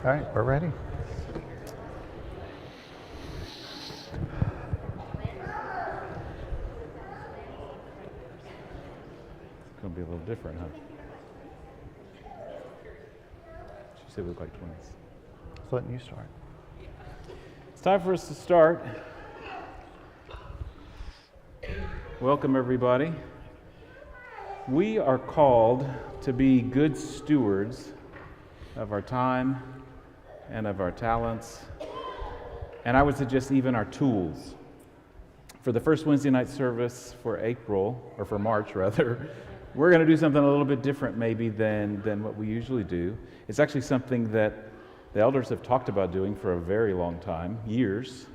All right, we're ready. It's going to be a little different, huh? She said we look like twins. Just letting you start. It's time for us to start. Welcome, everybody. We are called to be good stewards of our time and of our talents, and I would suggest even our tools. For the first Wednesday night service for March rather, we're going to do something a little bit different maybe than what we usually do. It's actually something that the elders have talked about doing for a very long time, years.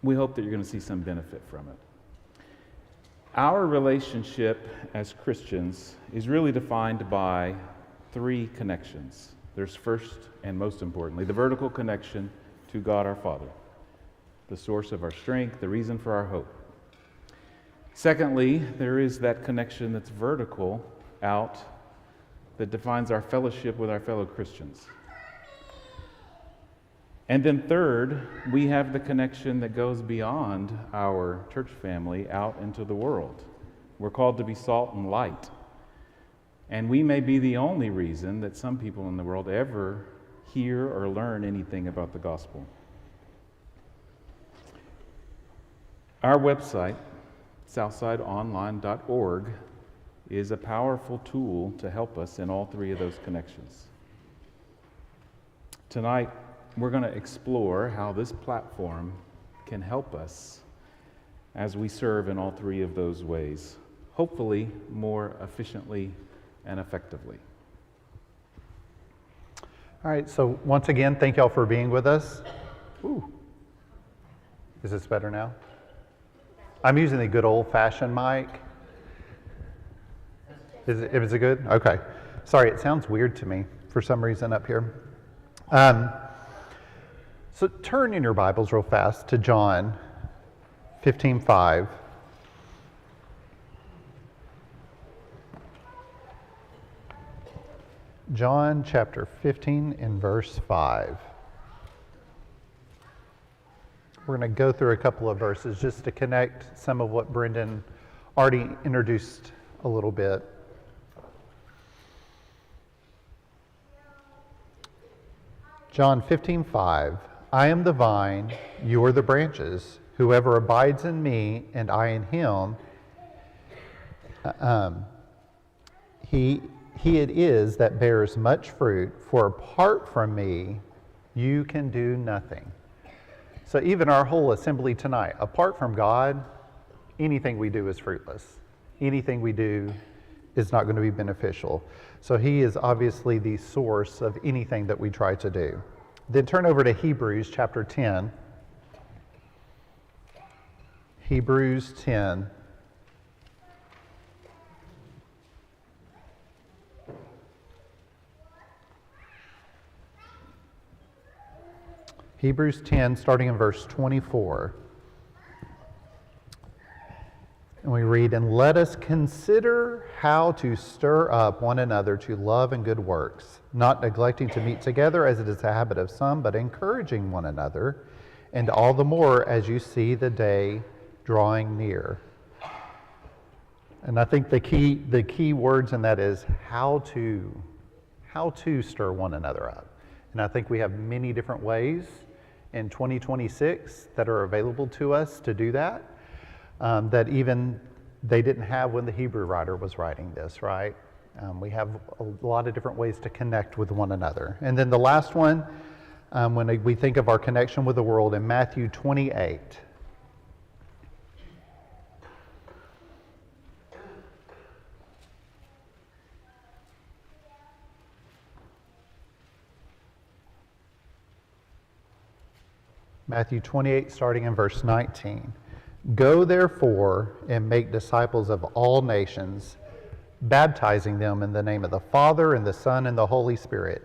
We hope that you're going to see some benefit from it. Our relationship as Christians is really defined by three connections. There's first and most importantly, the vertical connection to God our Father, the source of our strength, the reason for our hope. Secondly, there is that connection that's vertical out that defines our fellowship with our fellow Christians. And then third, we have the connection that goes beyond our church family out into the world. We're called to be salt and light. And we may be the only reason that some people in the world ever hear or learn anything about the gospel. Our website, southsideonline.org, is a powerful tool to help us in all three of those connections. Tonight, we're going to explore how this platform can help us as we serve in all three of those ways, hopefully more efficiently and effectively. All right, so once again, thank y'all for being with us. Ooh. Is this better now? I'm using the good old-fashioned mic. Is it good? Okay. Sorry, it sounds weird to me for some reason up here. So turn in your Bibles real fast to John 15:5. John chapter 15 and verse 5. We're going to go through a couple of verses just to connect some of what Brendan already introduced a little bit. John 15:5. I am the vine, you are the branches. Whoever abides in me and I in him, he it is that bears much fruit, for apart from me, you can do nothing. So even our whole assembly tonight, apart from God, anything we do is fruitless. Anything we do is not going to be beneficial. So he is obviously the source of anything that we try to do. Then turn over to Hebrews chapter 10. Hebrews 10. Hebrews 10, starting in verse 24. And we read, and let us consider how to stir up one another to love and good works, not neglecting to meet together as it is a habit of some, but encouraging one another, and all the more as you see the day drawing near. And I think the key words in that is how to stir one another up. And I think we have many different ways in 2026 that are available to us to do that. That even they didn't have when the Hebrew writer was writing this, right? We have a lot of different ways to connect with one another. And then the last one, when we think of our connection with the world, in Matthew 28. Matthew 28, starting in verse 19. Go therefore and make disciples of all nations, baptizing them in the name of the Father and the Son and the Holy Spirit,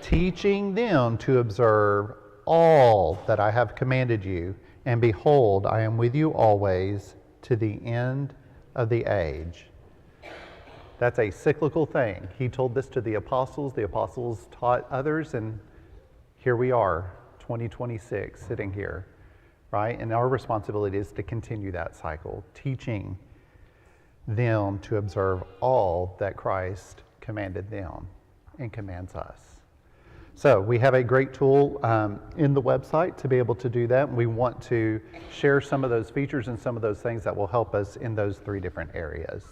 teaching them to observe all that I have commanded you. And behold, I am with you always to the end of the age. That's a cyclical thing. He told this to the apostles taught others, and here we are, 2026, sitting here, right? And our responsibility is to continue that cycle, teaching them to observe all that Christ commanded them and commands us. So we have a great tool in the website to be able to do that. We want to share some of those features and some of those things that will help us in those 3 different areas.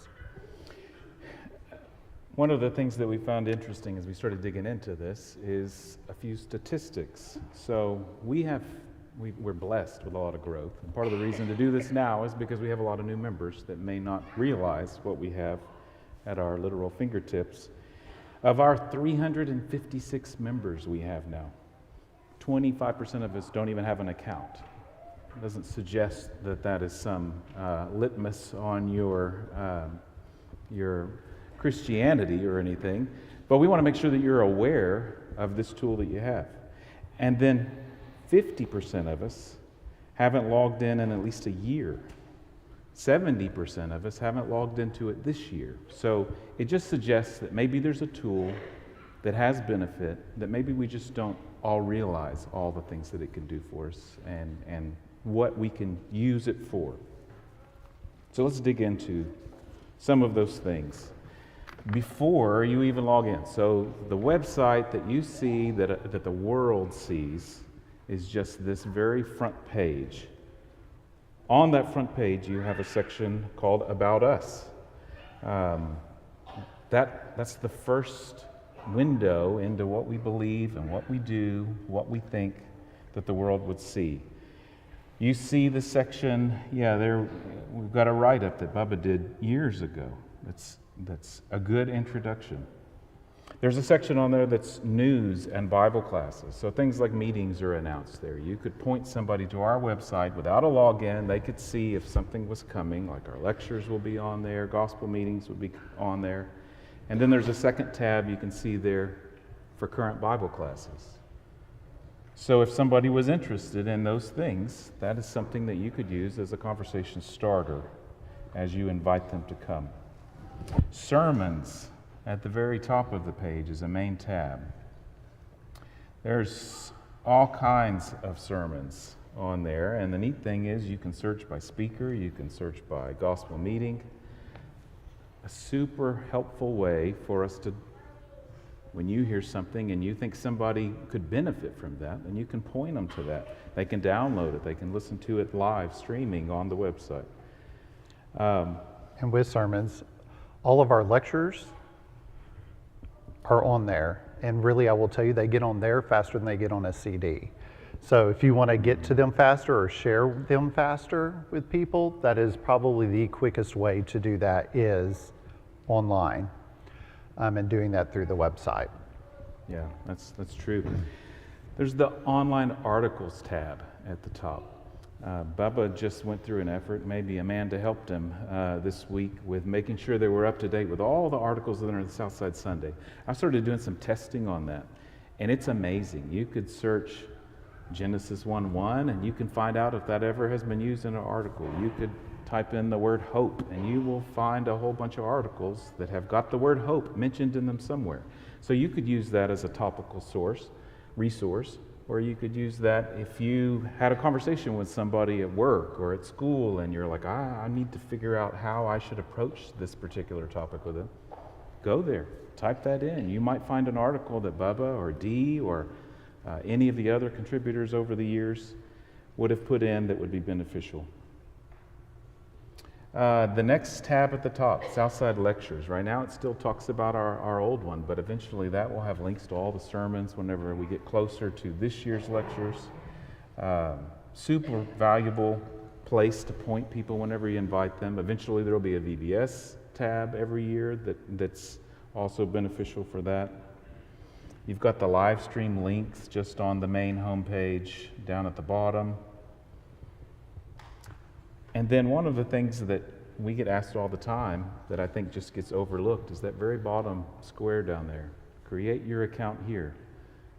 One of the things that we found interesting as we started digging into this is a few statistics. So we're blessed with a lot of growth. And part of the reason to do this now is because we have a lot of new members that may not realize what we have at our literal fingertips. Of our 356 members we have now, 25% of us don't even have an account. It doesn't suggest that that is some litmus on your Christianity or anything, but we want to make sure that you're aware of this tool that you have. And then 50% of us haven't logged in at least a year. 70% of us haven't logged into it this year. So it just suggests that maybe there's a tool that has benefit, that maybe we just don't all realize all the things that it can do for us and what we can use it for. So let's dig into some of those things before you even log in. So the website that you see, that the world sees, is just this very front page. On that front page, you have a section called About Us. That's the first window into what we believe and what we do, what we think that the world would see. You see the section, we've got a write-up that Bubba did years ago. That's a good introduction. There's a section on there that's news and Bible classes. So things like meetings are announced there. You could point somebody to our website without a login. They could see if something was coming, like our lectures will be on there, gospel meetings would be on there. And then there's a second tab you can see there for current Bible classes. So if somebody was interested in those things, that is something that you could use as a conversation starter as you invite them to come. Sermons at the very top of the page is a main tab. There's all kinds of sermons on there, and the neat thing is you can search by speaker, you can search by gospel meeting. A super helpful way for us to, when you hear something and you think somebody could benefit from that, then you can point them to that. They can download it, they can listen to it live streaming on the website. And with sermons, all of our lectures are on there. And really, I will tell you, they get on there faster than they get on a CD. So if you want to get to them faster or share them faster with people, that is probably the quickest way to do that is online, and doing that through the website. Yeah, that's true. There's the online articles tab at the top. Bubba just went through an effort, maybe Amanda helped him this week with making sure they were up to date with all the articles that are in the Southside Sunday. I started doing some testing on that, and it's amazing. You could search Genesis 1:1, and you can find out if that ever has been used in an article. You could type in the word hope, and you will find a whole bunch of articles that have got the word hope mentioned in them somewhere. So you could use that as a topical resource, or you could use that if you had a conversation with somebody at work or at school and you're like, I need to figure out how I should approach this particular topic with them. Go there, type that in. You might find an article that Bubba or Dee or any of the other contributors over the years would have put in that would be beneficial. The next tab at the top, Southside Lectures. Right now it still talks about our old one, but eventually that will have links to all the sermons whenever we get closer to this year's lectures. Super valuable place to point people whenever you invite them. Eventually there will be a VBS tab every year that's also beneficial for that. You've got the live stream links just on the main homepage down at the bottom. And then one of the things that we get asked all the time that I think just gets overlooked is that very bottom square down there. Create your account here.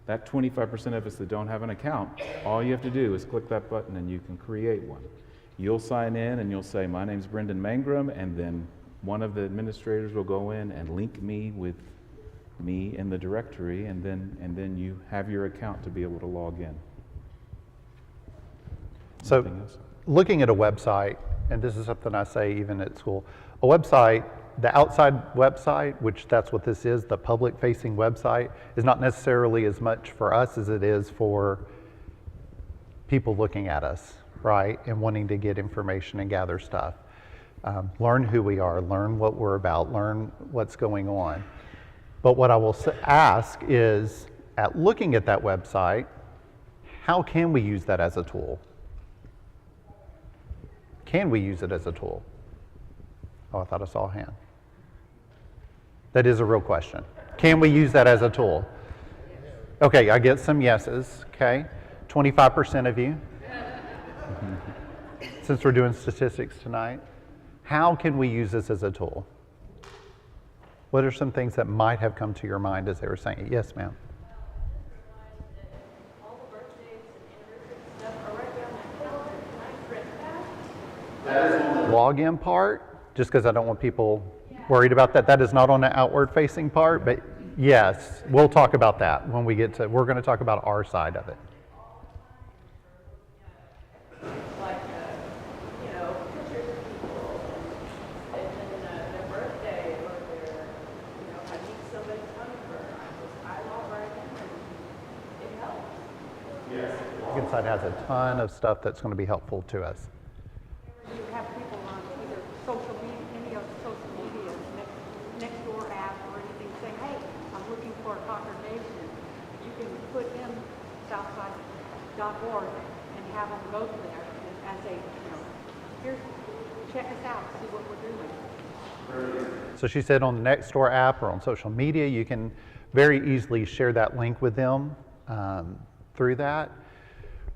That 25% of us that don't have an account, all you have to do is click that button and you can create one. You'll sign in and you'll say, my name's Brendan Mangrum, and then one of the administrators will go in and link me with me in the directory, and then you have your account to be able to log in. So Anything else? looking at a website, and this is something I say even at school, a website, the outside website, which that's what this is, the public-facing website, is not necessarily as much for us as it is for people looking at us, right, and wanting to get information and gather stuff. Learn who we are, learn what we're about, learn what's going on. But what I will ask is, at looking at that website, how can we use that as a tool? Can we use it as a tool? Oh, I thought I saw a hand. That is a real question. Can we use that as a tool? Okay, I get some yeses, okay? 25% of you. Since we're doing statistics tonight, how can we use this as a tool? What are some things that might have come to your mind as they were saying it? Yes, ma'am. All the birthdays and anniversaries and stuff are right there on that calendar. Can I print that? Login part, just because I don't want people worried about that. That is not on the outward facing part, but yes, we'll talk about that when we get to, we're going to talk about our side of it. Like, pictures of people and then their birthday or their, I need somebody's number. I log right in and it helps. Inside has a ton of stuff that's going to be helpful to us. You have people on either social media, any of the social medias, next door app or anything, saying, hey, I'm looking for a congregation. You can put in Southside.org and have them go to there and say, here's, check us out, see what we're doing. So she said on the Nextdoor app or on social media, you can very easily share that link with them through that.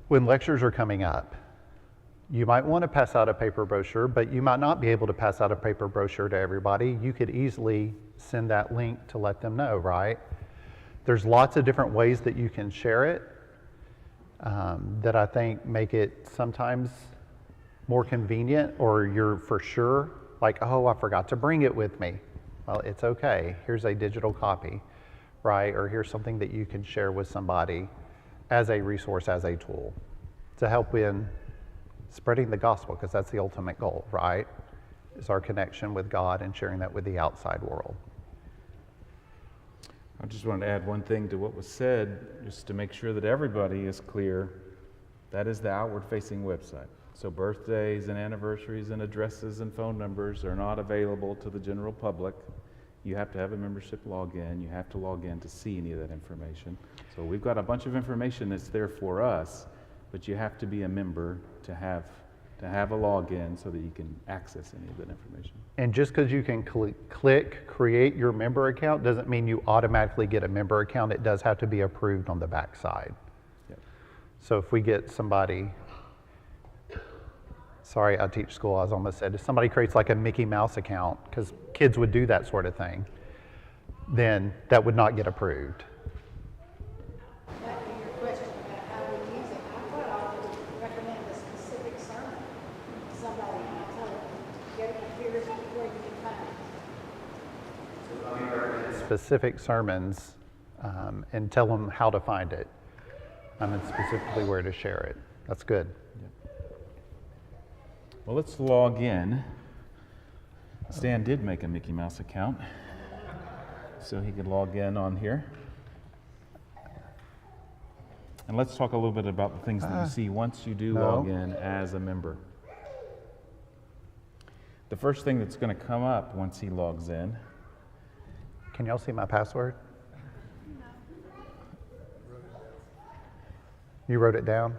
When lectures are coming up, you might want to pass out a paper brochure, but you might not be able to pass out a paper brochure to everybody. You could easily send that link to let them know, right? There's lots of different ways that you can share it that I think make it sometimes more convenient, or you're for sure like, oh, I forgot to bring it with me. Well, it's okay. Here's a digital copy, right? Or here's something that you can share with somebody as a resource, as a tool to help in spreading the gospel, because that's the ultimate goal, right? Is our connection with God and sharing that with the outside world. I just wanted to add one thing to what was said, just to make sure that everybody is clear. That is the outward-facing website. So birthdays and anniversaries and addresses and phone numbers are not available to the general public. You have to have a membership login. You have to log in to see any of that information. So we've got a bunch of information that's there for us, but you have to be a member to have a login so that you can access any of that information. And just because you can click create your member account doesn't mean you automatically get a member account. It does have to be approved on the back side. Yep. So if we get somebody, sorry, I teach school, I was almost said, if somebody creates like a Mickey Mouse account, because kids would do that sort of thing, then that would not get approved. Back to your question about how we use it, I quite often recommend a specific sermon to somebody, and I tell them, get it, here's where you can find it. Specific sermons and tell them how to find it and specifically where to share it. That's good. Well, let's log in. Stan did make a Mickey Mouse account, so he could log in on here. And let's talk a little bit about the things that you see once you do log in as a member. The first thing that's going to come up once he logs in. Can y'all see my password? You wrote it down?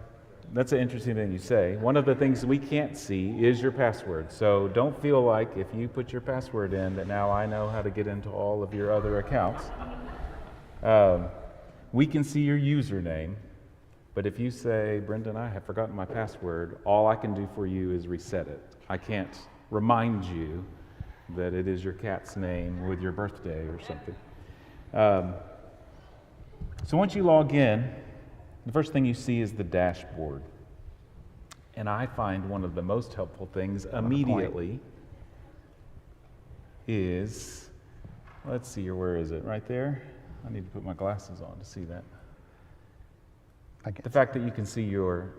That's an interesting thing you say. One of the things we can't see is your password. So don't feel like if you put your password in that now I know how to get into all of your other accounts. We can see your username, but if you say, Brendan, I have forgotten my password, all I can do for you is reset it. I can't remind you that it is your cat's name with your birthday or something. So once you log in, the first thing you see is the dashboard. And I find one of the most helpful things immediately is, let's see here, where is it? Right there? I need to put my glasses on to see that. The fact that you can see your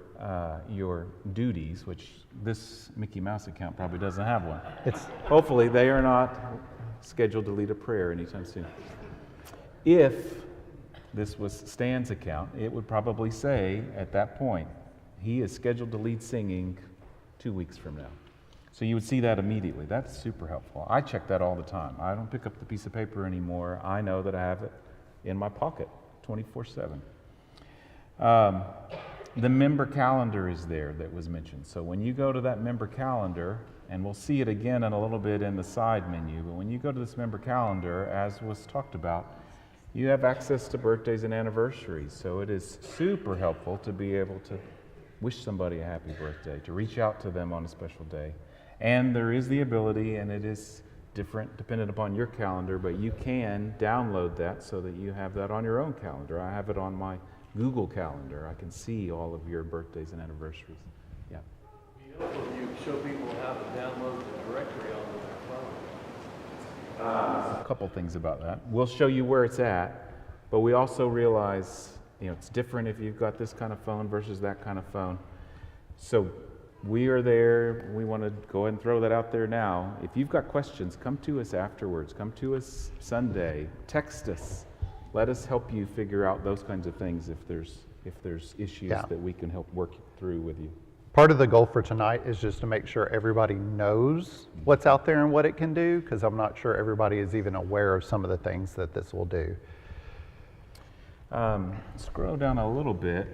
duties, which this Mickey Mouse account probably doesn't have one. Hopefully they are not scheduled to lead a prayer anytime soon. If this was Stan's account, it would probably say at that point, he is scheduled to lead singing 2 weeks from now. So you would see that immediately. That's super helpful. I check that all the time. I don't pick up the piece of paper anymore. I know that I have it in my pocket 24/7. The member calendar is there that was mentioned. So when you go to that member calendar, and we'll see it again in a little bit in the side menu, but when you go to this member calendar, as was talked about, you have access to birthdays and anniversaries. So it is super helpful to be able to wish somebody a happy birthday, to reach out to them on a special day. And there is the ability, and it is different dependent upon your calendar, but you can download that so that you have that on your own calendar. I have it on my Google Calendar. I can see all of your birthdays and anniversaries. Yeah. You show people how to download the directory onto their phone. A couple things about that. We'll show you where it's at, but we also realize, it's different if you've got this kind of phone versus that kind of phone. So we are there. We want to go ahead and throw that out there now. If you've got questions, come to us afterwards. Come to us Sunday. Text us. Let us help you figure out those kinds of things if there's issues that we can help work through with you. Part of the goal for tonight is just to make sure everybody knows what's out there and what it can do, because I'm not sure everybody is even aware of some of the things that this will do. Scroll down a little bit,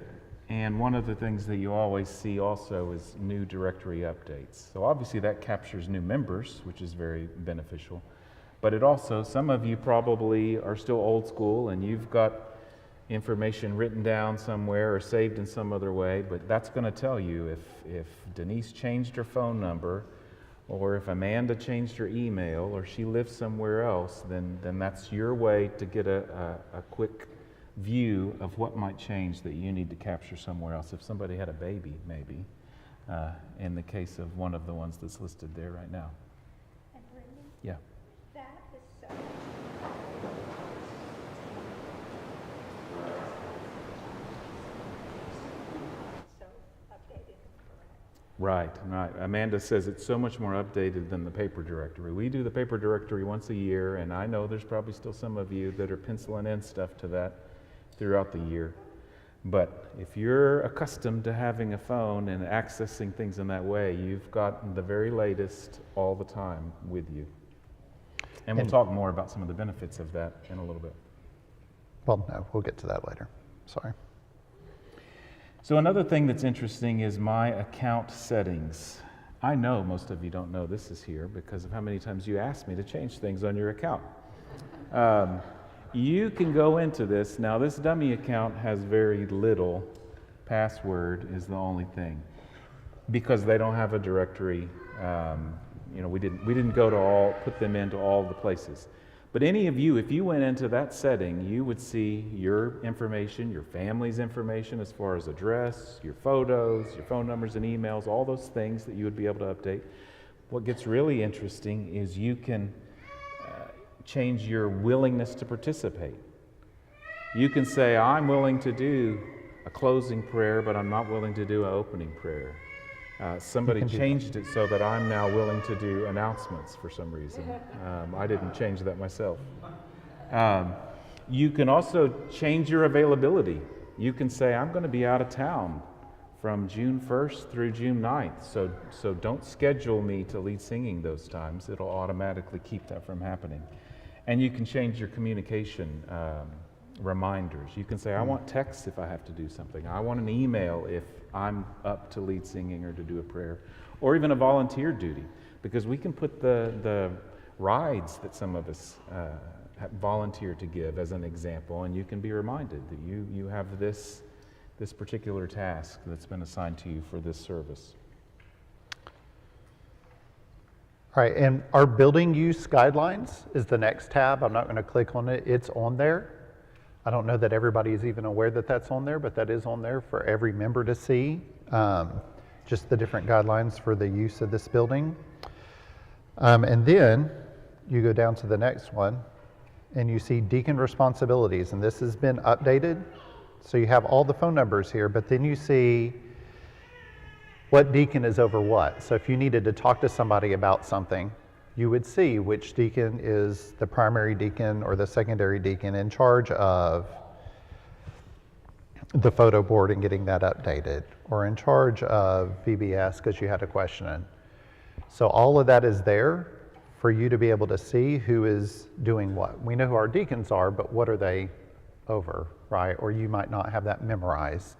and one of the things that you always see also is new directory updates. So obviously that captures new members, which is very beneficial. But it also, some of you probably are still old school and you've got information written down somewhere or saved in some other way, but that's going to tell you if Denise changed her phone number, or if Amanda changed her email, or she lives somewhere else, then that's your way to get a quick view of what might change that you need to capture somewhere else. If somebody had a baby, maybe, in the case of one of the ones that's listed there right now. And Brittany, Yeah. that is so. So updated and correct. Right. Amanda says it's so much more updated than the paper directory. We do the paper directory once a year, and I know there's probably still some of you that are penciling in stuff to that throughout the year. But if you're accustomed to having a phone and accessing things in that way, you've got the very latest all the time with you. And we'll talk more about some of the benefits of that in a little bit. Well, no, we'll get to that later. Sorry. So another thing that's interesting is my account settings. I know most of you don't know this is here because of how many times you asked me to change things on your account. You can go into this. Now, this dummy account has very little. Password is the only thing because they don't have a directory. We didn't go to put them into all the places. But any of you, if you went into that setting, you would see your information, your family's information as far as address, your photos, your phone numbers and emails, all those things that you would be able to update. What gets really interesting is you can change your willingness to participate. You can say, I'm willing to do a closing prayer, but I'm not willing to do an opening prayer. Somebody changed it so that I'm now willing to do announcements for some reason. I didn't change that myself. You can also change your availability. You can say, I'm going to be out of town from June 1st through June 9th, so don't schedule me to lead singing those times. It'll automatically keep that from happening. And you can change your communication reminders. You can say, I want text if I have to do something. I want an email if I'm up to lead singing or to do a prayer. Or even a volunteer duty, because we can put the rides that some of us volunteer to give as an example, and you can be reminded that you have this particular task that's been assigned to you for this service. All right, and our building use guidelines is the next tab. I'm not going to click on it. It's on there. I don't know that everybody is even aware that that's on there, but that is on there for every member to see, just the different guidelines for the use of this building. And then you go down to the next one, and you see deacon responsibilities, and this has been updated. So you have all the phone numbers here, but then you see what deacon is over what. So if you needed to talk to somebody about something, you would see which deacon is the primary deacon or the secondary deacon in charge of the photo board and getting that updated, or in charge of VBS because you had a question. So all of that is there for you to be able to see who is doing what. We know who our deacons are, but what are they over, right? Or you might not have that memorized,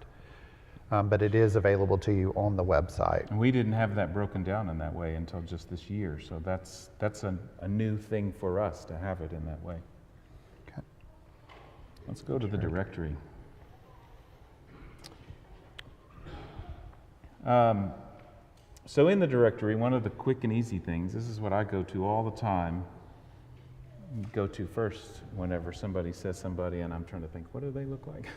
but it is available to you on the website. And we didn't have that broken down in that way until just this year, so that's a new thing for us to have it in that way. Okay. Let's go to the directory. So in the directory, one of the quick and easy things, this is what I go to all the time, go to first whenever somebody says somebody and I'm trying to think, what do they look like?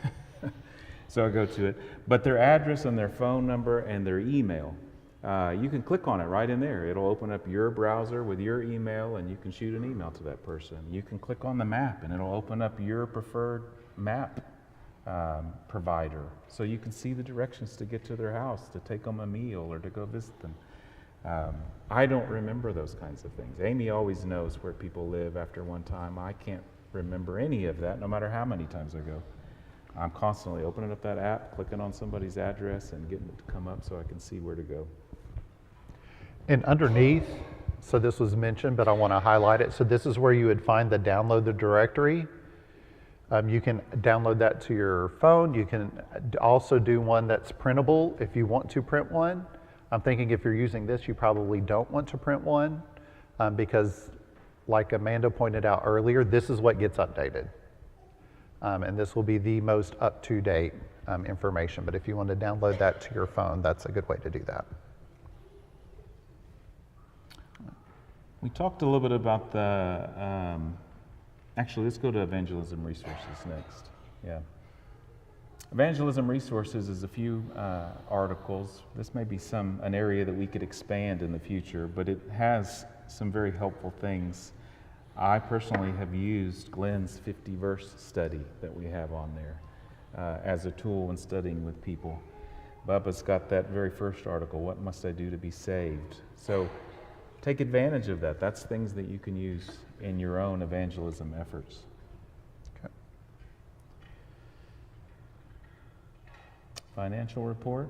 So I go to it. But their address and their phone number and their email, you can click on it right in there. It'll open up your browser with your email and you can shoot an email to that person. You can click on the map and it'll open up your preferred map provider, so you can see the directions to get to their house, to take them a meal, or to go visit them. I don't remember those kinds of things. Amy always knows where people live after one time. I can't remember any of that, no matter how many times I go. I'm constantly opening up that app, clicking on somebody's address, and getting it to come up so I can see where to go. And underneath, so this was mentioned, but I want to highlight it. So this is where you would find the download the directory. You can download that to your phone. You can also do one that's printable if you want to print one. I'm thinking if you're using this, you probably don't want to print one because, like Amanda pointed out earlier, this is what gets updated. And this will be the most up-to-date information. But if you want to download that to your phone, that's a good way to do that. We talked a little bit about the actually, let's go to evangelism resources next. Yeah. Evangelism resources is a few articles. This may be an area that we could expand in the future, but it has some very helpful things. I personally have used Glenn's 50-verse study that we have on there as a tool in studying with people. Bubba's got that very first article, What Must I Do to Be Saved? So take advantage of that. That's things that you can use in your own evangelism efforts. Okay. Financial report.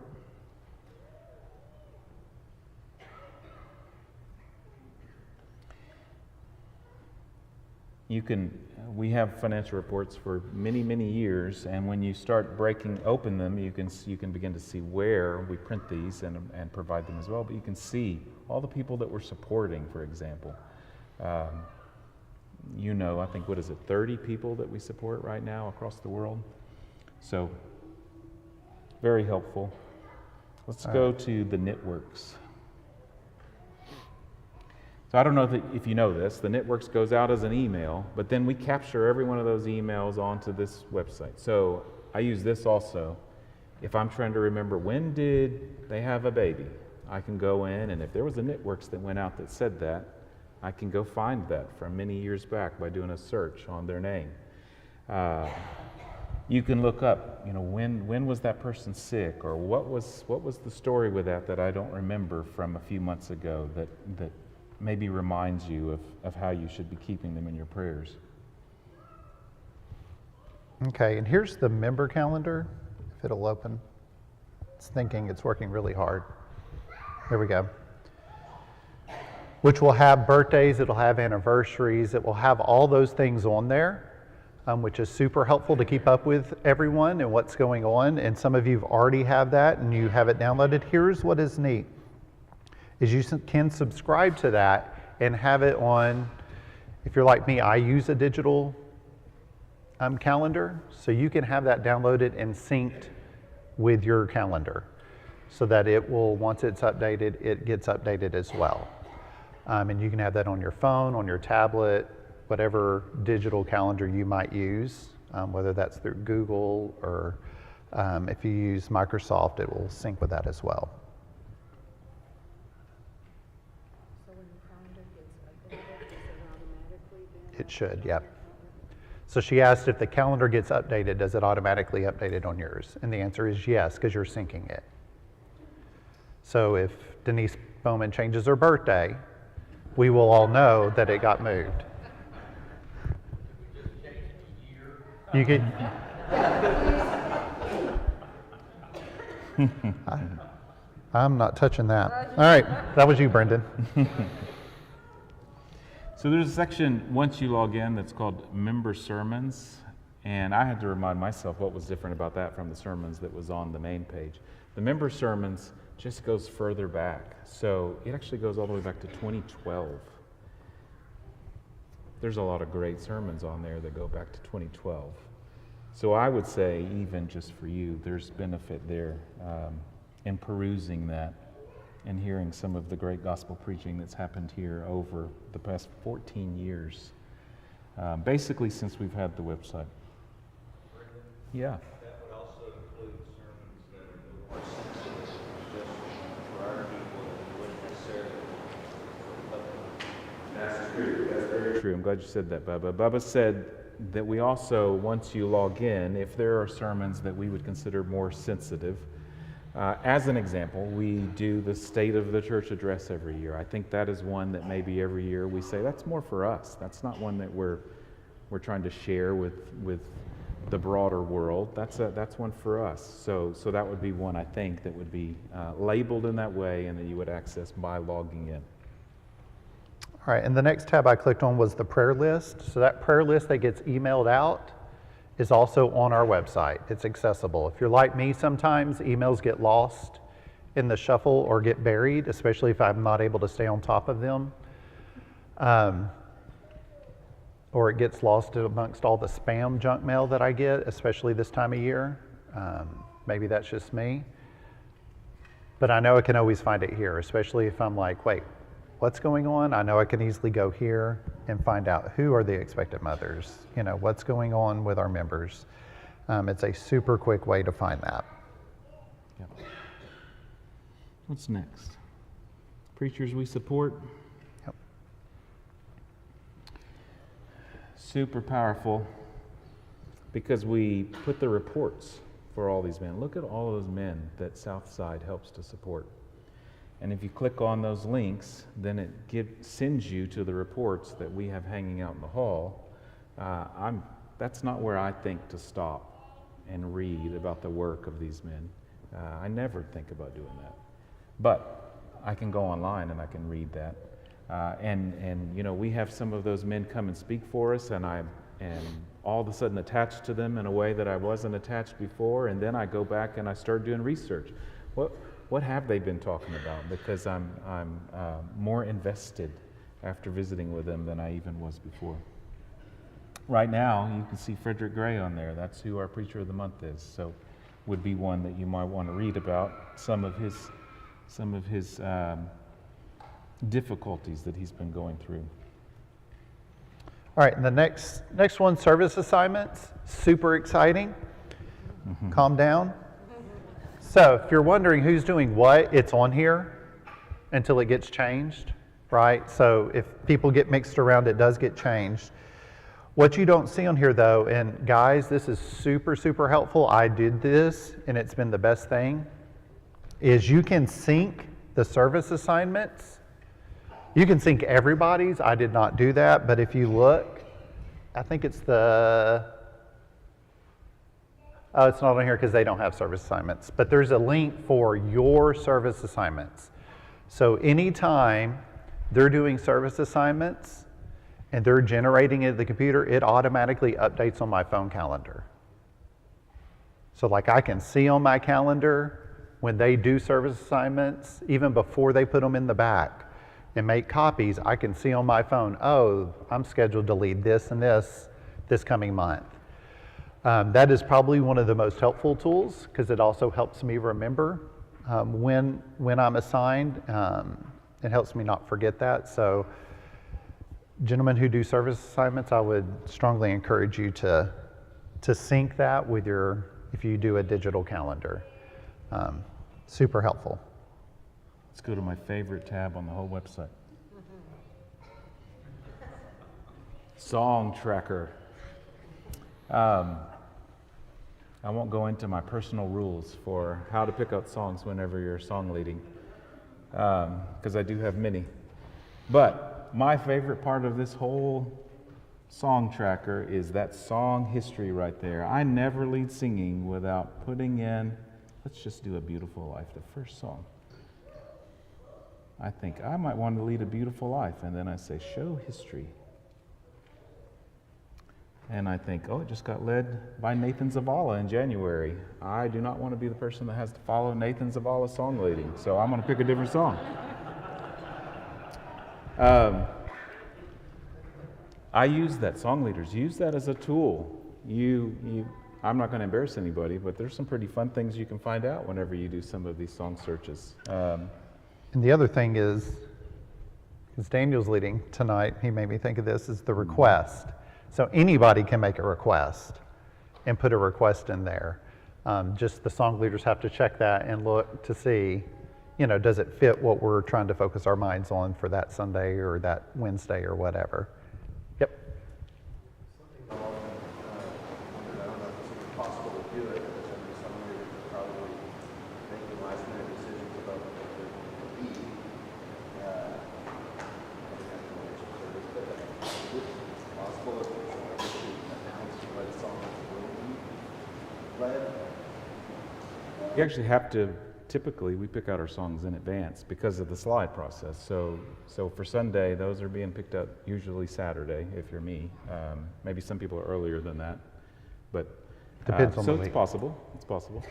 We have financial reports for many, many years, and when you start breaking open them, you can begin to see where we print these and provide them as well, but you can see all the people that we're supporting, for example. I think, 30 people that we support right now across the world? So, very helpful. Let's go to the Knitworks. So I don't know if you know this, the Knitworks goes out as an email, but then we capture every one of those emails onto this website. So I use this also. If I'm trying to remember when did they have a baby, I can go in, and if there was a Knitworks that went out that said that, I can go find that from many years back by doing a search on their name. You can look up, when was that person sick, or what was the story with that I don't remember from a few months ago that maybe reminds you of how you should be keeping them in your prayers. Okay, and here's the member calendar, if it'll open. It's thinking it's working really hard. There we go. Which will have birthdays, it'll have anniversaries, it will have all those things on there, which is super helpful to keep up with everyone and what's going on. And some of you already have that and you have it downloaded. Here's what is neat, is you can subscribe to that and have it on, if you're like me, I use a digital calendar, so you can have that downloaded and synced with your calendar so that it will, once it's updated, it gets updated as well. And you can have that on your phone, on your tablet, whatever digital calendar you might use, whether that's through Google or if you use Microsoft, it will sync with that as well. So when the calendar gets updated, does it It should, yep. So she asked if the calendar gets updated, does it automatically update it on yours? And the answer is yes, because you're syncing it. So if Denise Bowman changes her birthday, we will all know that it got moved. You get. I'm not touching that. All right, that was you, Brendan. So there's a section once you log in that's called Member Sermons, and I had to remind myself what was different about that from the sermons that was on the main page. The Member Sermons just goes further back, so it actually goes all the way back to 2012. There's a lot of great sermons on there that go back to 2012. So I would say, even just for you, there's benefit there in perusing that and hearing some of the great gospel preaching that's happened here over the past 14 years, basically since we've had the website. Yeah. That would also include sermons that are more sensitive just for our people and wouldn't necessarily for the public. That's true. That's very true. I'm glad you said that, Bubba. Bubba said that we also, once you log in, if there are sermons that we would consider more sensitive, as an example, we do the State of the Church address every year. I think that is one that maybe every year we say that's more for us. That's not one that we're trying to share with the broader world. That's one for us. So that would be one, I think, that would be labeled in that way and that you would access by logging in. All right, and the next tab I clicked on was the prayer list. So that prayer list that gets emailed out is also on our website. It's accessible. If you're like me, sometimes emails get lost in the shuffle or get buried, especially if I'm not able to stay on top of them. Or it gets lost amongst all the spam junk mail that I get, especially this time of year. Maybe that's just me. But I know I can always find it here, especially if I'm like, wait, what's going on? I know I can easily go here and find out who are the expectant mothers, what's going on with our members. It's a super quick way to find that. Yep. What's next? Preachers we support. Yep. Super powerful because we put the reports for all these men. Look at all those men that Southside helps to support. And if you click on those links, then it sends you to the reports that we have hanging out in the hall. That's not where I think to stop and read about the work of these men. I never think about doing that. But I can go online and I can read that. And we have some of those men come and speak for us, and I'm all of a sudden attached to them in a way that I wasn't attached before, and then I go back and I start doing research. What have they been talking about? Because I'm more invested after visiting with them than I even was before. Right now, you can see Frederick Gray on there. That's who our Preacher of the Month is. So, would be one that you might want to read about some of his difficulties that he's been going through. All right, and the next one, service assignments. Super exciting. Calm down. So if you're wondering who's doing what, it's on here until it gets changed, right? So if people get mixed around, it does get changed. What you don't see on here though, and guys, this is super, super helpful. I did this and it's been the best thing, is you can sync the service assignments. You can sync everybody's. I did not do that, but if you look, I think it's it's not on here because they don't have service assignments, but there's a link for your service assignments. So anytime they're doing service assignments and they're generating it at the computer, it automatically updates on my phone calendar. So like I can see on my calendar when they do service assignments, even before they put them in the back and make copies, I can see on my phone, oh, I'm scheduled to lead this and this coming month. That is probably one of the most helpful tools because it also helps me remember when I'm assigned. It helps me not forget that. So gentlemen who do service assignments, I would strongly encourage you to sync that with if you do a digital calendar. Super helpful. Let's go to my favorite tab on the whole website. Song tracker. I won't go into my personal rules for how to pick out songs whenever you're song leading, because I do have many. But my favorite part of this whole song tracker is that song history right there. I never lead singing without putting in, let's just do A Beautiful Life, the first song. I think I might want to lead A Beautiful Life, and then I say, show history. And I think, oh, it just got led by Nathan Zavala in January. I do not want to be the person that has to follow Nathan Zavala's song leading, so I'm going to pick a different song. I use that, song leaders, use that as a tool. I'm not going to embarrass anybody, but there's some pretty fun things you can find out whenever you do some of these song searches. And the other thing is, because Daniel's leading tonight, he made me think of this, is the request. So anybody can make a request and put a request in there. Just the song leaders have to check that and look to see, does it fit what we're trying to focus our minds on for that Sunday or that Wednesday or whatever. Yep. Something I often wondered, I don't know if it's even possible to do it, but there's some way to probably making last minute decisions about what the beat. Is it possible if it's announced what song will be led? You actually have to, typically, we pick out our songs in advance because of the slide process. So for Sunday, those are being picked up usually Saturday, if you're me. Maybe some people are earlier than that, but Depends on so the it's week. possible. It's possible.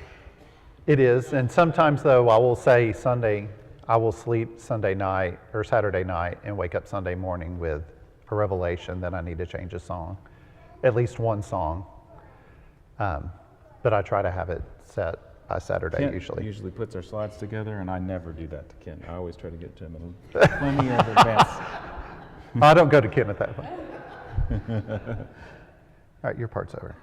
It is, and sometimes though, I will say Sunday, I will sleep Sunday night or Saturday night and wake up Sunday morning with a revelation that I need to change a song, at least one song. But I try to have it set by Saturday Kent usually. puts our slides together, and I never do that to Kent. I always try to get to him in plenty of advance. I don't go to Kim at that point. All right, your part's over.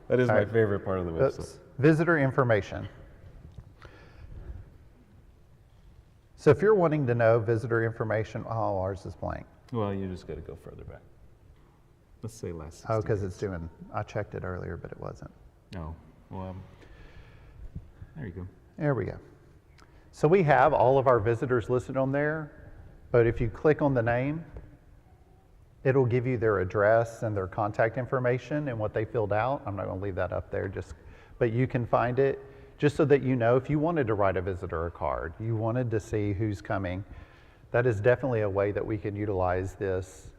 That is All my right. favorite part of the website. Oops. Visitor information. So if you're wanting to know visitor information, oh, ours is blank. Well, you just got to go further back. Let's say last 60 Oh, because days. it's doing, I checked it earlier, but it wasn't. No. Well, there you go. There we go. So we have all of our visitors listed on there, but if you click on the name, it'll give you their address and their contact information and what they filled out. I'm not going to leave that up there, but you can find it just so that you know if you wanted to write a visitor a card, you wanted to see who's coming. That is definitely a way that we can utilize this,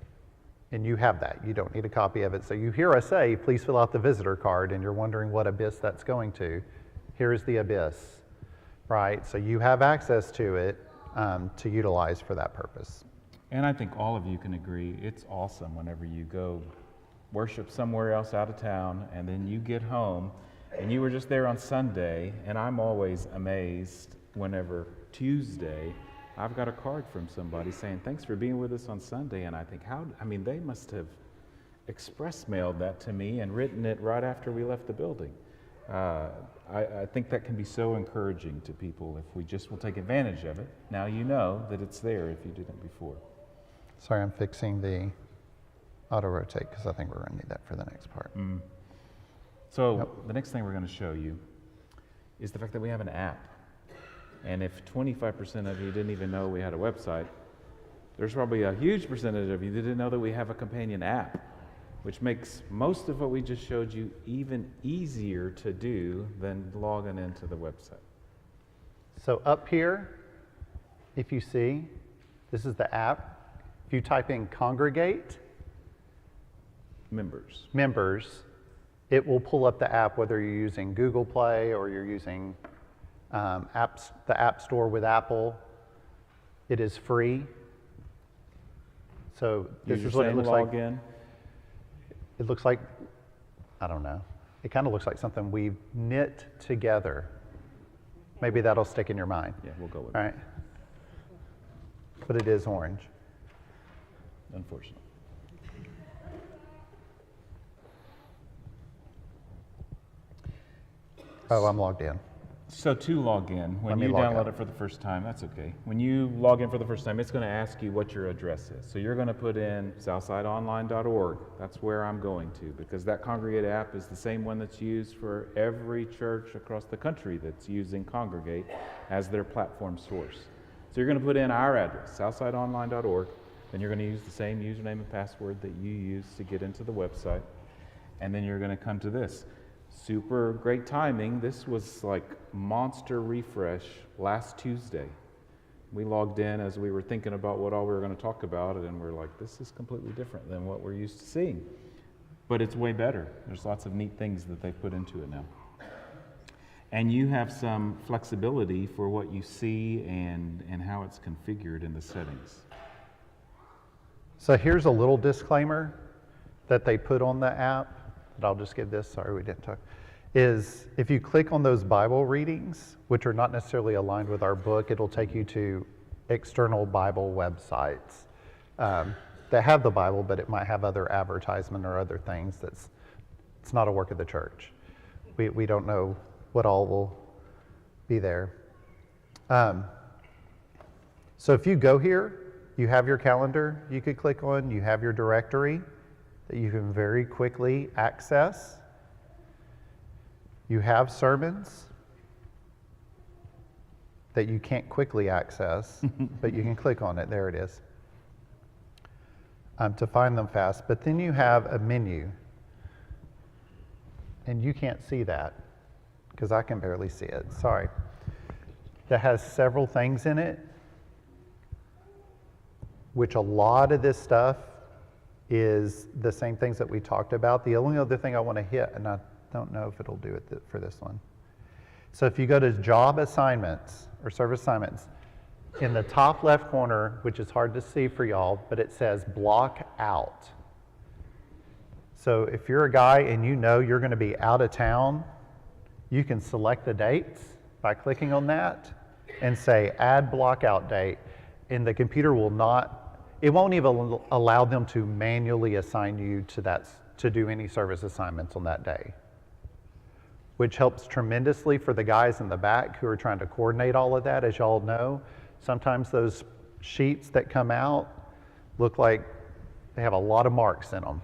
and you have that. You don't need a copy of it. So you hear us say, please fill out the visitor card, and you're wondering what abyss that's going to. Here's the abyss, right? So you have access to it to utilize for that purpose. And I think all of you can agree, it's awesome whenever you go worship somewhere else out of town and then you get home and you were just there on Sunday, and I'm always amazed whenever Tuesday I've got a card from somebody saying, thanks for being with us on Sunday. And I think, they must have express mailed that to me and written it right after we left the building. I think that can be so encouraging to people if we just will take advantage of it. Now you know that it's there if you didn't before. Sorry, I'm fixing the auto-rotate because I think we're going to need that for the next part. So the next thing we're going to show you is the fact that we have an app. And if 25% of you didn't even know we had a website, there's probably a huge percentage of you that didn't know that we have a companion app, which makes most of what we just showed you even easier to do than logging into the website. So up here, if you see, this is the app. If you type in congregate members, it will pull up the app, whether you're using Google Play or you're using the App Store with Apple. It is free. So this is what it looks like. In. It looks like, I don't know. It kind of looks like something we've knit together. Maybe that'll stick in your mind. Yeah, we'll go with All it. right. But it is orange. Unfortunately. Oh, I'm logged in. So to log in, when Let me you log download out. it for the first time, that's okay. When you log in for the first time, it's going to ask you what your address is. So you're going to put in southsideonline.org. That's where I'm going to, because that Congregate app is the same one that's used for every church across the country that's using Congregate as their platform source. So you're going to put in our address, southsideonline.org, and you're going to use the same username and password that you use to get into the website. And then you're going to come to this. Super great timing. This was like monster refresh last Tuesday. We logged in as we were thinking about what all we were going to talk about, and we're like, this is completely different than what we're used to seeing. But it's way better. There's lots of neat things that they've put into it now. And you have some flexibility for what you see and how it's configured in the settings. So here's a little disclaimer that they put on the app, that I'll just give this, sorry we didn't talk, is if you click on those Bible readings, which are not necessarily aligned with our book, it'll take you to external Bible websites that have the Bible, but it might have other advertisement or other things it's not a work of the church. We don't know what all will be there. So if you go here, you have your calendar you could click on, you have your directory that you can very quickly access. You have sermons that you can't quickly access, but you can click on it, there it is, to find them fast. But then you have a menu, and you can't see that, because I can barely see it, sorry. That has several things in it, which a lot of this stuff is the same things that we talked about. The only other thing I want to hit, and I don't know if it'll do it for this one. So if you go to job assignments or service assignments, in the top left corner, which is hard to see for y'all, but it says block out. So if you're a guy and you know you're going to be out of town, you can select the dates by clicking on that and say add block out date, and the computer will not, it won't even allow them to manually assign you to do any service assignments on that day, which helps tremendously for the guys in the back who are trying to coordinate all of that. As y'all know, sometimes those sheets that come out look like they have a lot of marks in them,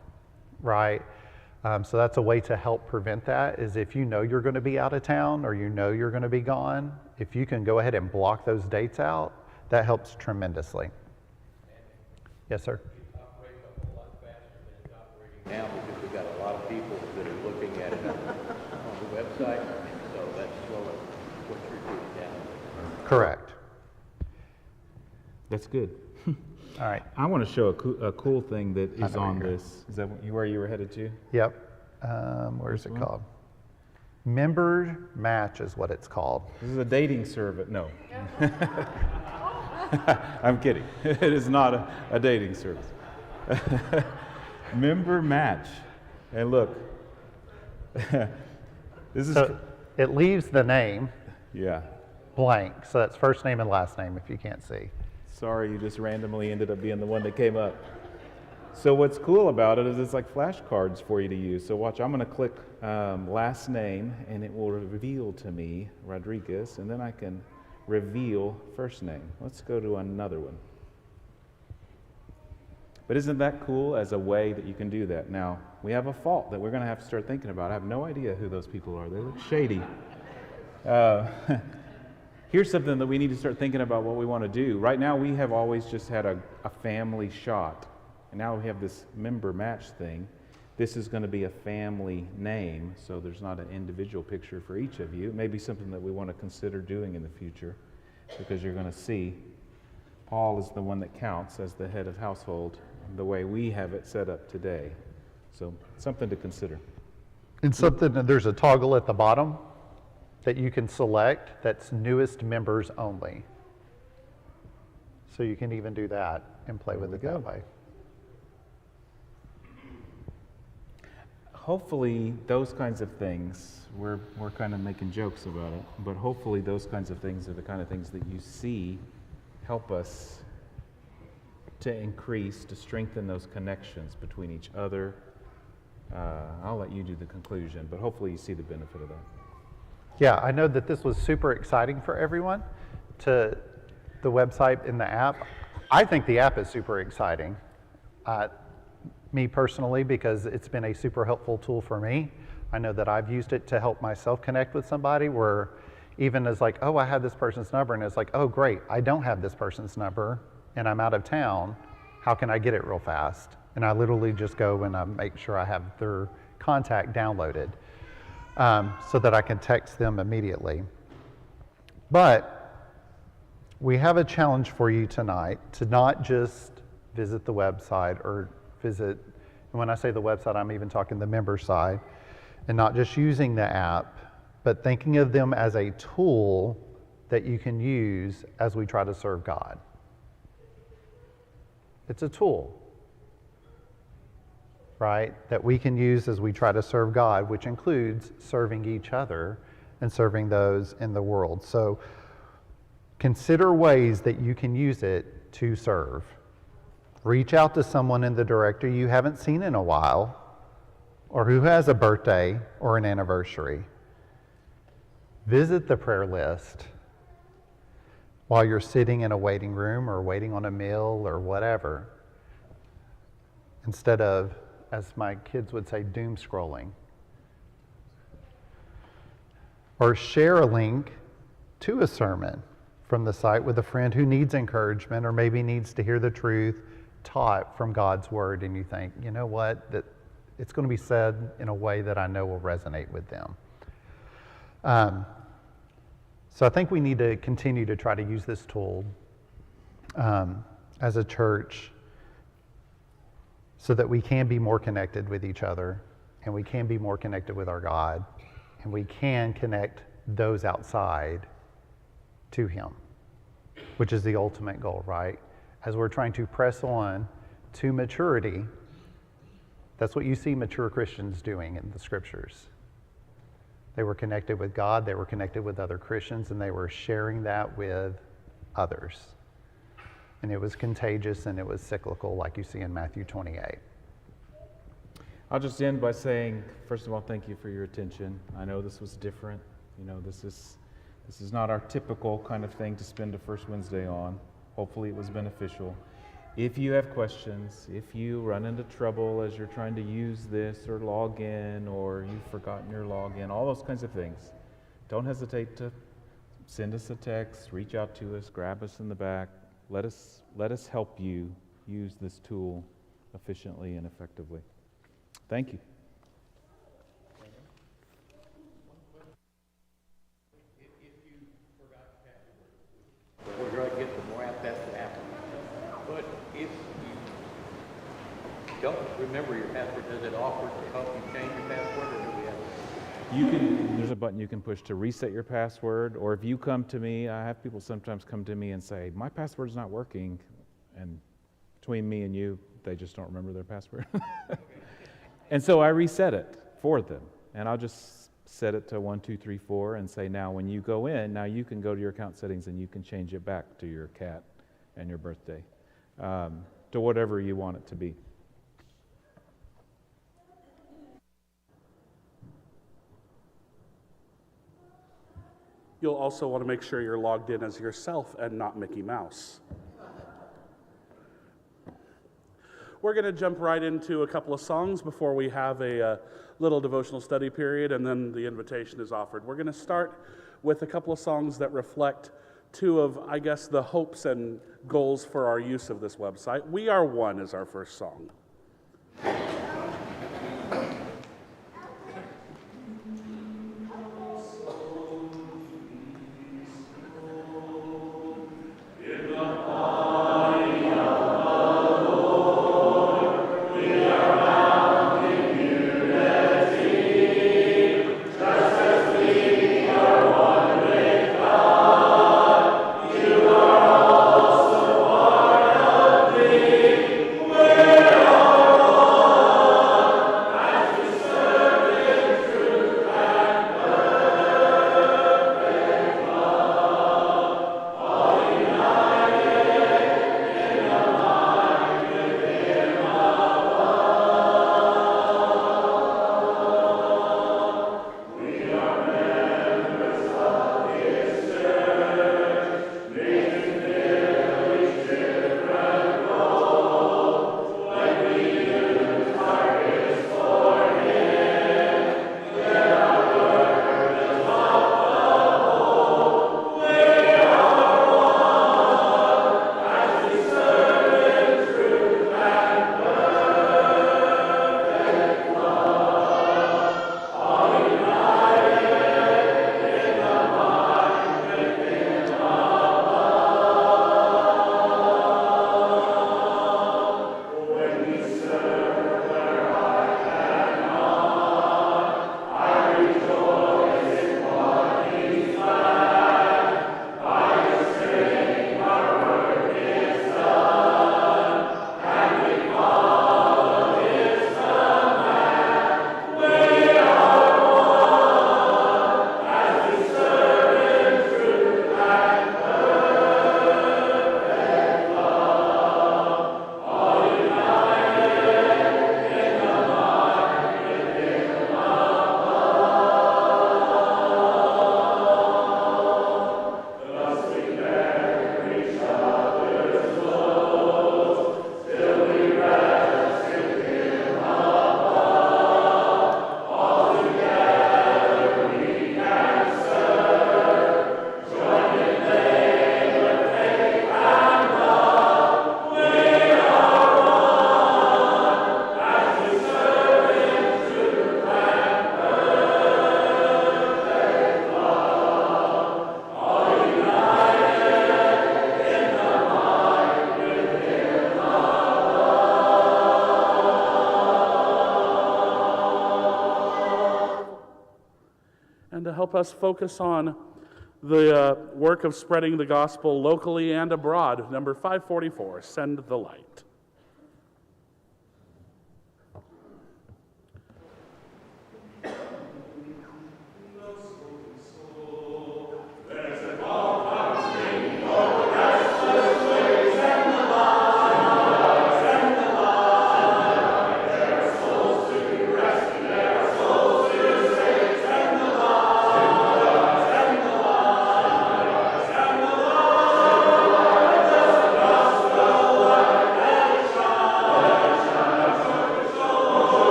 right? So that's a way to help prevent that, is if you know you're going to be out of town or you know you're going to be gone, if you can go ahead and block those dates out, that helps tremendously. Yes, sir? It operates a lot faster than it's operating now because we've got a lot of people that are looking at it on the website, so that's slowing what you're doing down. Correct. That's good. All right. I want to show a cool thing that I is know on where you're- this. Is that where you were headed to? Yep. Where's it called? Member Match is what it's called. This is a dating service. No. I'm kidding. It is not a dating service. Member Match. And look, this is, So it leaves the name yeah. blank. So that's first name and last name if you can't see. Sorry, you just randomly ended up being the one that came up. So what's cool about it is it's like flashcards for you to use. So watch, I'm going to click last name, and it will reveal to me Rodriguez, and then I can reveal first name. Let's go to another one. But isn't that cool as a way that you can do that? Now, we have a fault that we're going to have to start thinking about. I have no idea who those people are. They look shady. Here's something that we need to start thinking about what we want to do. Right now, we have always just had a family shot. And now we have this member match thing. This is going to be a family name, so there's not an individual picture for each of you. It may be something that we want to consider doing in the future, because you're going to see Paul is the one that counts as the head of household, the way we have it set up today. So something to consider. And something, there's a toggle at the bottom that you can select that's newest members only. So you can even do that and play with it that way. Hopefully those kinds of things, we're kind of making jokes about it, but hopefully those kinds of things are the kind of things that you see help us to increase, to strengthen those connections between each other. I'll let you do the conclusion, but hopefully you see the benefit of that. Yeah, I know that this was super exciting for everyone, to the website and the app. I think the app is super exciting, me personally, because it's been a super helpful tool for me. I know that I've used it to help myself connect with somebody, where even as like, oh, I have this person's number, and it's like, oh, great, I don't have this person's number, and I'm out of town. How can I get it real fast? And I literally just go and I make sure I have their contact downloaded, so that I can text them immediately. But we have a challenge for you tonight to not just visit the website or visit, and when I say the website, I'm even talking the member side, and not just using the app, but thinking of them as a tool that you can use as we try to serve God. It's a tool, right, that we can use as we try to serve God, which includes serving each other and serving those in the world. So consider ways that you can use it to serve. Reach out to someone in the directory you haven't seen in a while, or who has a birthday or an anniversary. Visit the prayer list while you're sitting in a waiting room or waiting on a meal or whatever, instead of, as my kids would say, doom scrolling. Or share a link to a sermon from the site with a friend who needs encouragement or maybe needs to hear the truth taught from God's Word, and you think, you know what, that it's going to be said in a way that I know will resonate with them. So I think we need to continue to try to use this tool as a church, so that we can be more connected with each other, and we can be more connected with our God, and we can connect those outside to Him, which is the ultimate goal, right? As we're trying to press on to maturity, that's what you see mature Christians doing in the Scriptures. They were connected with God, they were connected with other Christians, and they were sharing that with others. And it was contagious and it was cyclical, like you see in Matthew 28. I'll just end by saying, first of all, thank you for your attention. I know this was different. You know, this is not our typical kind of thing to spend a first Wednesday on. Hopefully it was beneficial. If you have questions, if you run into trouble as you're trying to use this or log in, or you've forgotten your login, all those kinds of things, don't hesitate to send us a text, reach out to us, grab us in the back. Let us help you use this tool efficiently and effectively. Thank you. The more drug you get, the more apt that to happen. But if you don't remember your password, does it offer to help you change your password, or do we have? There's a button you can push to reset your password, or if you come to me, I have people sometimes come to me and say, my password's not working, and between me and you, they just don't remember their password. And so I reset it for them, and I'll just set it to 1, 2, 3, 4, and say, now when you go in, now you can go to your account settings and you can change it back to your cat and your birthday, to whatever you want it to be. You'll also want to make sure you're logged in as yourself and not Mickey Mouse. We're going to jump right into a couple of songs before we have a little devotional study period, and then the invitation is offered. We're going to start with a couple of songs that reflect two of, I guess, the hopes and goals for our use of this website. We Are One is our first song. We are help us focus on the work of spreading the gospel locally and abroad. Number 544, Send the Light.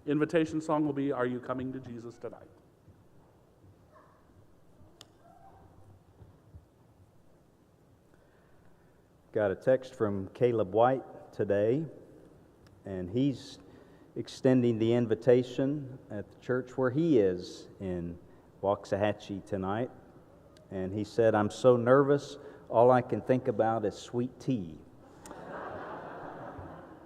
Invitation song will be, Are You Coming to Jesus Tonight? Got a text from Caleb White today, and he's extending the invitation at the church where he is in Waxahachie tonight. And he said, I'm so nervous, all I can think about is sweet tea.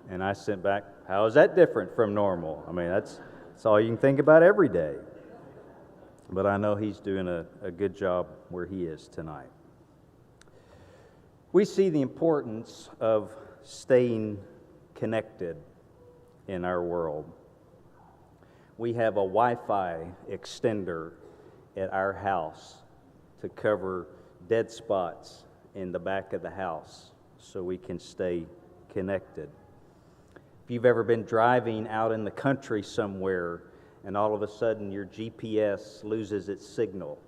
And I sent back, how is that different from normal? I mean, that's all you can think about every day. But I know he's doing a good job where he is tonight. We see the importance of staying connected in our world. We have a Wi-Fi extender at our house to cover dead spots in the back of the house so we can stay connected. If you've ever been driving out in the country somewhere and all of a sudden your GPS loses its signal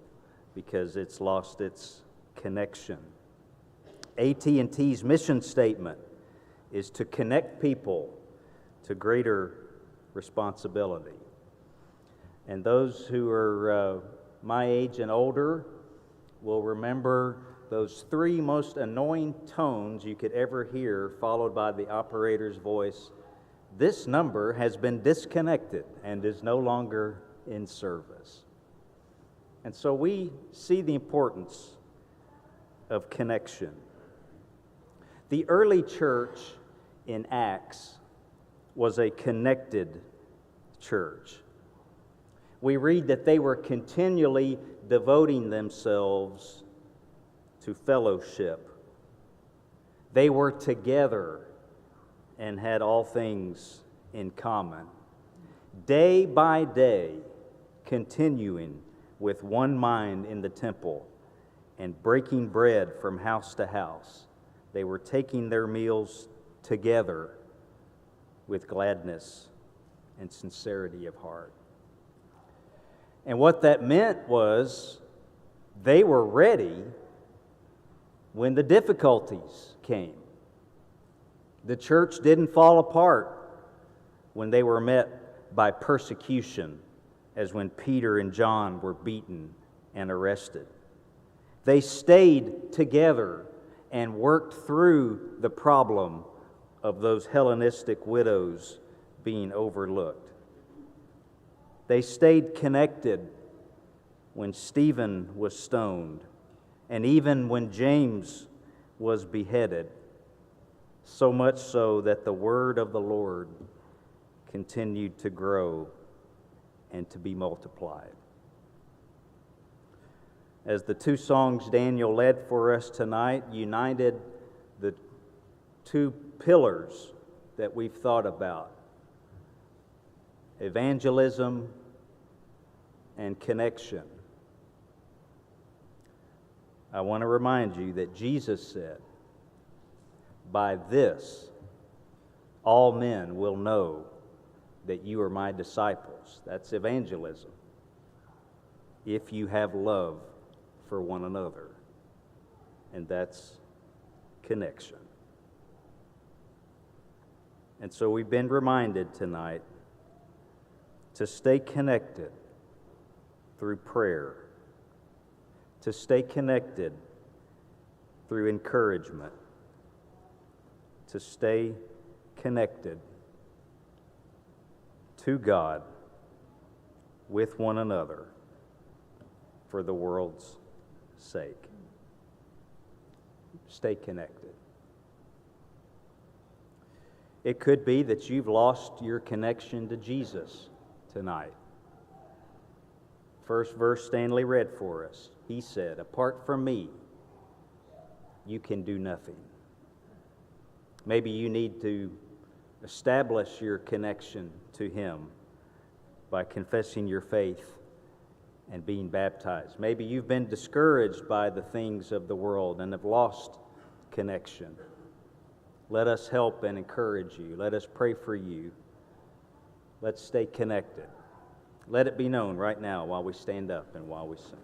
because it's lost its connection. AT&T's mission statement is to connect people to greater responsibility. And those who are my age and older will remember those three most annoying tones you could ever hear, followed by the operator's voice. This number has been disconnected and is no longer in service. And so we see the importance of connection. The early church in Acts was a connected church. We read that they were continually devoting themselves to fellowship. They were together and had all things in common. Day by day, continuing with one mind in the temple and breaking bread from house to house. They were taking their meals together with gladness and sincerity of heart. And what that meant was they were ready when the difficulties came. The church didn't fall apart when they were met by persecution, as when Peter and John were beaten and arrested. They stayed together and worked through the problem of those Hellenistic widows being overlooked. They stayed connected when Stephen was stoned, and even when James was beheaded, so much so that the word of the Lord continued to grow and to be multiplied. As the two songs Daniel led for us tonight united the two pillars that we've thought about: evangelism and connection. I want to remind you that Jesus said, "By this all men will know that you are my disciples." That's evangelism. If you have love for one another. And that's connection. And so we've been reminded tonight to stay connected through prayer, to stay connected through encouragement, to stay connected to God with one another for the world's sake. Stay connected. It could be that you've lost your connection to Jesus tonight. First verse Stanley read for us. He said, "Apart from me, you can do nothing." Maybe you need to establish your connection to Him by confessing your faith and being baptized. Maybe you've been discouraged by the things of the world and have lost connection. Let us help and encourage you. Let us pray for you. Let's stay connected. Let it be known right now while we stand up and while we sing.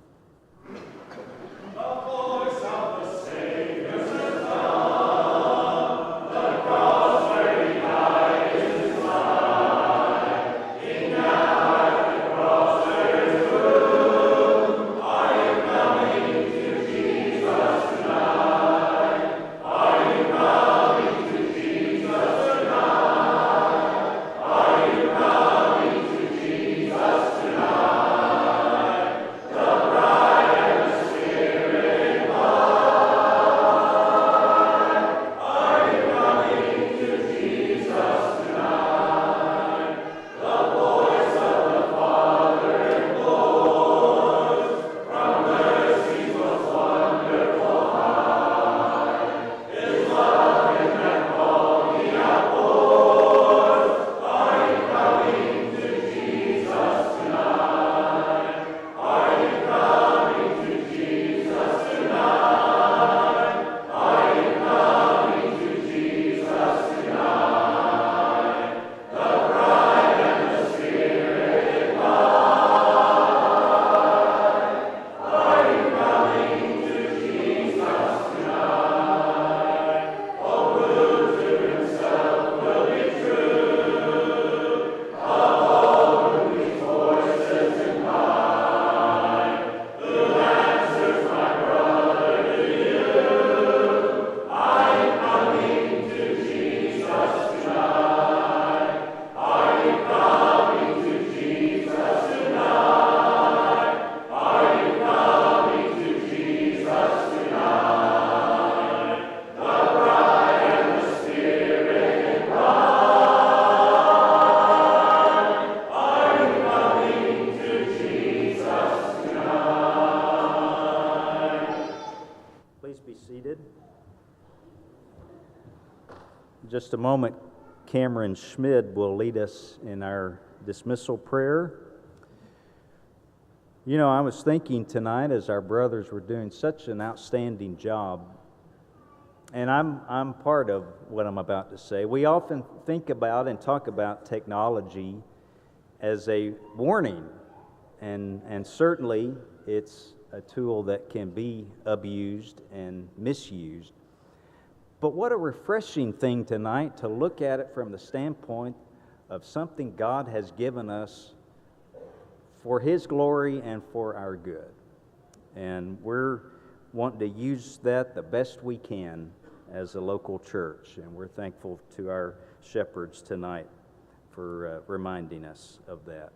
In just a moment, Cameron Schmid will lead us in our dismissal prayer. You know, I was thinking tonight as our brothers were doing such an outstanding job, and I'm part of what I'm about to say. We often think about and talk about technology as a warning, and certainly it's a tool that can be abused and misused. But what a refreshing thing tonight to look at it from the standpoint of something God has given us for His glory and for our good. And we're wanting to use that the best we can as a local church. And we're thankful to our shepherds tonight for reminding us of that.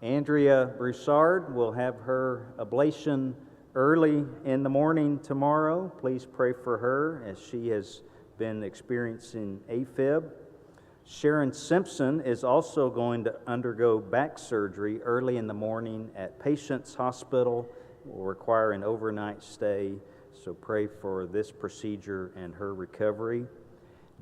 Andrea Broussard will have her ablation early in the morning tomorrow. Please pray for her as she has been experiencing AFib. Sharon Simpson is also going to undergo back surgery early in the morning at Patients Hospital. Will require an overnight stay, so pray for this procedure and her recovery.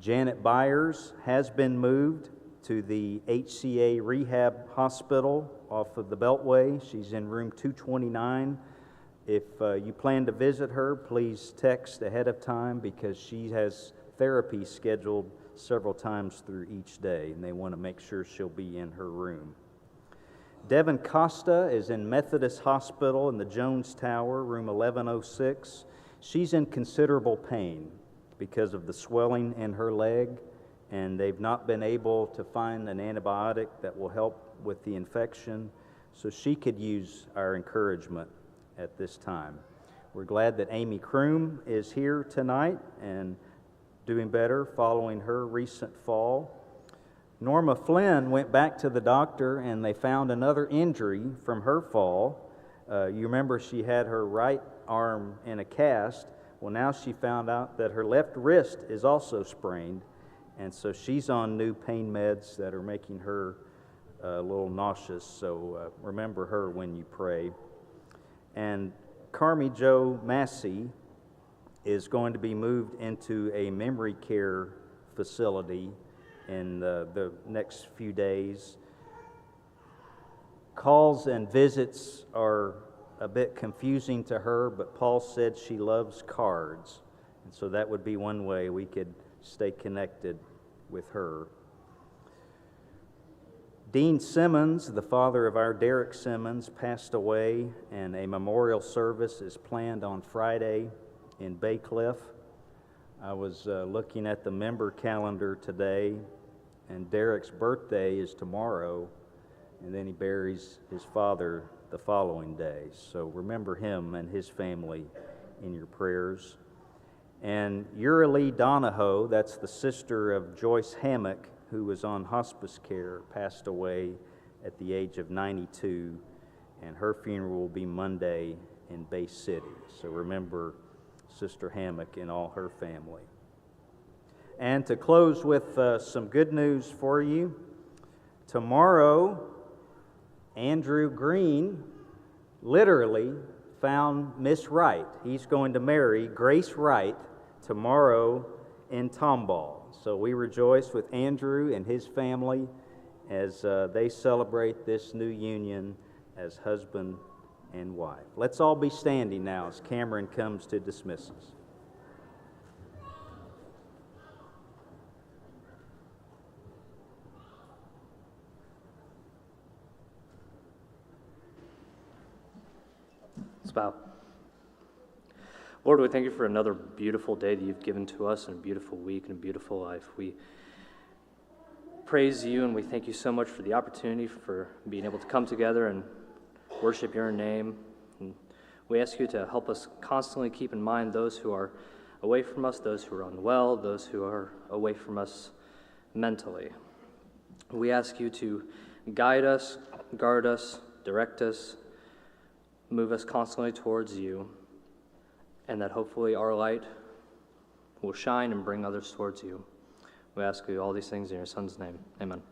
Janet Byers has been moved to the HCA Rehab Hospital off of the Beltway. She's in room 229. If you plan to visit her, please text ahead of time because she has therapy scheduled several times through each day, and they want to make sure she'll be in her room. Devin Costa is in Methodist Hospital in the Jones Tower, room 1106. She's in considerable pain because of the swelling in her leg, and they've not been able to find an antibiotic that will help with the infection, so she could use our encouragement at this time. We're glad that Amy Kroom is here tonight and doing better following her recent fall. Norma Flynn went back to the doctor and they found another injury from her fall. You remember she had her right arm in a cast. Well, now she found out that her left wrist is also sprained, and so she's on new pain meds that are making her a little nauseous. So remember her when you pray. And Carmi Jo Massey is going to be moved into a memory care facility in the next few days. Calls and visits are a bit confusing to her, but Paul said she loves cards, and so that would be one way we could stay connected with her. Dean Simmons, the father of our Derek Simmons, passed away, and a memorial service is planned on Friday in Bay Cliff. I was looking at the member calendar today, and Derek's birthday is tomorrow, and then he buries his father the following day. So remember him and his family in your prayers. And Urilee Donahoe, that's the sister of Joyce Hammock, who was on hospice care, passed away at the age of 92, and her funeral will be Monday in Bay City. So remember Sister Hammock and all her family. And to close with some good news for you, tomorrow Andrew Green literally found Miss Wright. He's going to marry Grace Wright tomorrow in Tomball. So we rejoice with Andrew and his family as they celebrate this new union as husband and wife. Let's all be standing now as Cameron comes to dismiss us. Let's bow. Lord, we thank you for another beautiful day that you've given to us, and a beautiful week and a beautiful life. We praise you and we thank you so much for the opportunity for being able to come together and worship your name. And we ask you to help us constantly keep in mind those who are away from us, those who are unwell, those who are away from us mentally. We ask you to guide us, guard us, direct us, move us constantly towards you, and that hopefully our light will shine and bring others towards you. We ask you all these things in your Son's name. Amen.